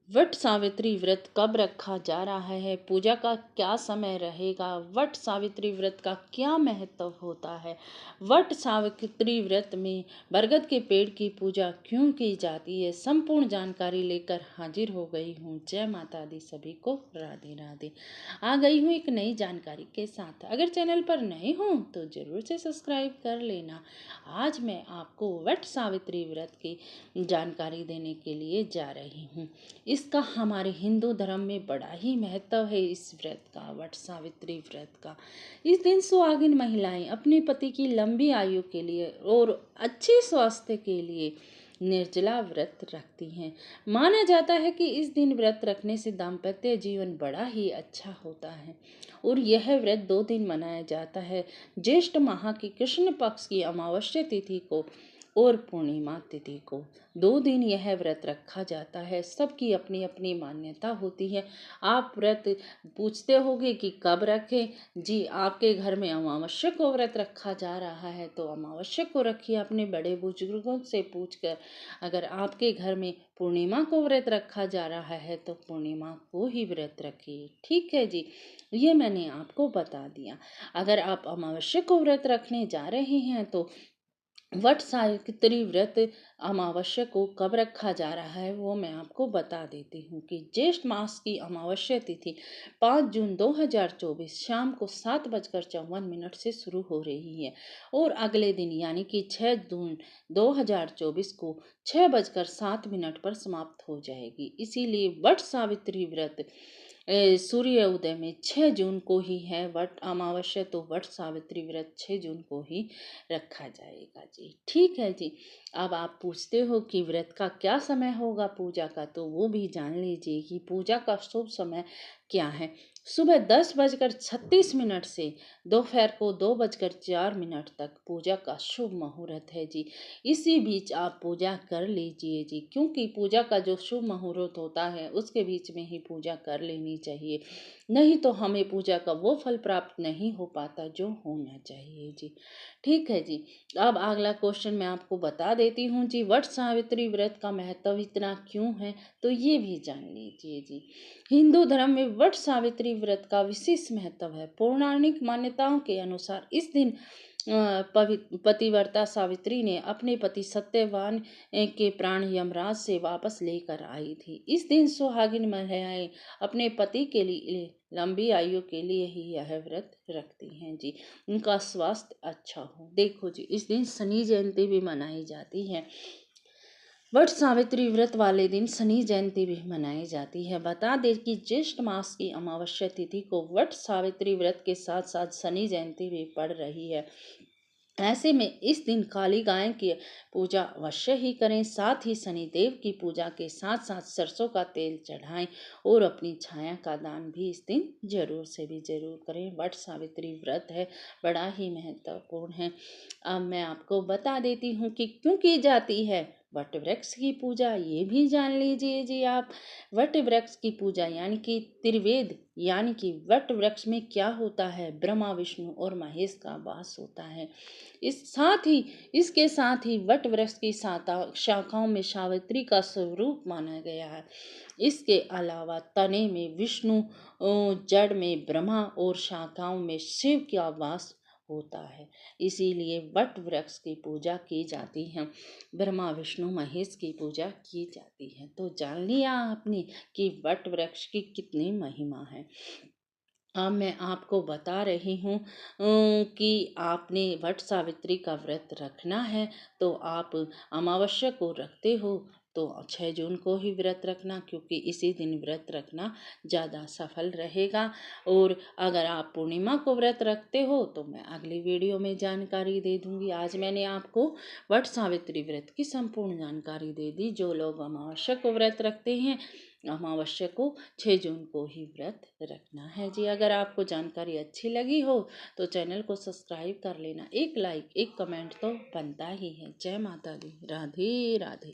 वट सावित्री व्रत कब रखा जा रहा है? पूजा का क्या समय रहेगा? वट सावित्री व्रत का क्या महत्व होता है? वट सावित्री व्रत में बरगद के पेड़ की पूजा क्यों की जाती है? संपूर्ण जानकारी लेकर हाजिर हो गई हूँ। जय माता दी सभी को, राधे राधे। आ गई हूँ एक नई जानकारी के साथ। अगर चैनल पर नए हो तो जरूर से सब्सक्राइब कर लेना। आज मैं आपको वट सावित्री व्रत की जानकारी देने के लिए जा रही हूँ। इसका हमारे हिंदू धर्म में बड़ा ही महत्व है। इस व्रत का, वट सावित्री व्रत का, इस दिन सुहागिन महिलाएं अपने पति की लंबी आयु के लिए और अच्छे स्वास्थ्य के लिए निर्जला व्रत रखती हैं। माना जाता है कि इस दिन व्रत रखने से दाम्पत्य जीवन बड़ा ही अच्छा होता है और यह व्रत 2 दिन मनाया जाता है। ज्येष्ठ माह की कृष्ण पक्ष की अमावस्या तिथि को और पूर्णिमा तिथि को। 2 दिन यह व्रत रखा जाता है। सबकी अपनी अपनी मान्यता होती है। आप व्रत पूछते होगे कि कब रखें? जी, आपके घर में अमावस्या को व्रत रखा जा रहा है तो अमावस्या को रखिए अपने बड़े बुजुर्गों से पूछकर। अगर आपके घर में पूर्णिमा को व्रत रखा जा रहा है तो पूर्णिमा को ही व्रत रखिए। ठीक है जी, ये मैंने आपको बता दिया। अगर आप अमावस्या को व्रत रखने जा रहे हैं तो वट सावित्री व्रत अमावस्या को कब रखा जा रहा है वो मैं आपको बता देती हूँ कि ज्येष्ठ मास की अमावस्या तिथि 5 जून 2024 शाम को 7:54 से शुरू हो रही है और अगले दिन यानी कि 6 जून 2024 को 6:07 पर समाप्त हो जाएगी। इसीलिए वट सावित्री व्रत सूर्य उदय में 6 जून को ही है। वट अमावस्या तो वट सावित्री व्रत 6 जून को ही रखा जाएगा जी। ठीक है जी। अब आप पूछते हो कि व्रत का क्या समय होगा पूजा का, तो वो भी जान लीजिए कि पूजा का शुभ समय क्या है। सुबह 10:36 से दोपहर को 2:04 तक पूजा का शुभ मुहूर्त है जी। इसी बीच आप पूजा कर लीजिए जी, क्योंकि पूजा का जो शुभ मुहूर्त होता है उसके बीच में ही पूजा कर लेनी चाहिए, नहीं तो हमें पूजा का वो फल प्राप्त नहीं हो पाता जो होना चाहिए जी। ठीक है जी। अब अगला क्वेश्चन मैं आपको बता देती हूँ जी, वट सावित्री व्रत का महत्व इतना क्यों है, तो ये भी जान लीजिए जी। हिंदू धर्म में वट सावित्री व्रत का विशेष महत्व है। पौराणिक मान्यताओं के अनुसार इस दिन पतिव्रता सावित्री ने अपने पति सत्यवान के प्राण यमराज से वापस लेकर आई थी। इस दिन सुहागिन महिलाएं अपने पति के लिए लंबी आयु के लिए ही यह व्रत रखती हैं जी, उनका स्वास्थ्य अच्छा हो। देखो जी, इस दिन शनि जयंती भी मनाई जाती है। वट सावित्री व्रत वाले दिन शनि जयंती भी मनाई जाती है। बता दें कि ज्येष्ठ मास की अमावस्या तिथि को वट सावित्री व्रत के साथ साथ शनि जयंती भी पड़ रही है। ऐसे में इस दिन काली गाय की पूजा अवश्य ही करें। साथ ही शनिदेव की पूजा के साथ साथ सरसों का तेल चढ़ाएं और अपनी छाया का दान भी इस दिन जरूर से भी जरूर करें। वट सावित्री व्रत है, बड़ा ही महत्वपूर्ण है। अब मैं आपको बता देती हूँ कि क्यों की जाती है वट वृक्ष की पूजा, ये भी जान लीजिए जी आप। वट वृक्ष की पूजा यानी कि त्रिवेद यानी कि वट वृक्ष में क्या होता है, ब्रह्मा विष्णु और महेश का वास होता है। इसके साथ ही वट वृक्ष की शाखाओं में सावित्री का स्वरूप माना गया है। इसके अलावा तने में विष्णु, जड़ में ब्रह्मा और शाखाओं में शिव का वास होता है। इसीलिए वट वृक्ष की पूजा की जाती है, ब्रह्मा विष्णु महेश की पूजा की जाती है। तो जान लिया आपने कि वट वृक्ष की कितनी महिमा है। अब मैं आपको बता रही हूँ कि आपने वट सावित्री का व्रत रखना है तो आप अमावस्या को रखते हो तो 6 जून को ही व्रत रखना, क्योंकि इसी दिन व्रत रखना ज़्यादा सफल रहेगा। और अगर आप पूर्णिमा को व्रत रखते हो तो मैं अगली वीडियो में जानकारी दे दूंगी। आज मैंने आपको वट सावित्री व्रत की संपूर्ण जानकारी दे दी। जो लोग अमावस्या को व्रत रखते हैं, अमावस्या को 6 जून को ही व्रत रखना है जी। अगर आपको जानकारी अच्छी लगी हो तो चैनल को सब्सक्राइब कर लेना। एक लाइक एक कमेंट तो बनता ही है। जय माता दी, राधे राधे।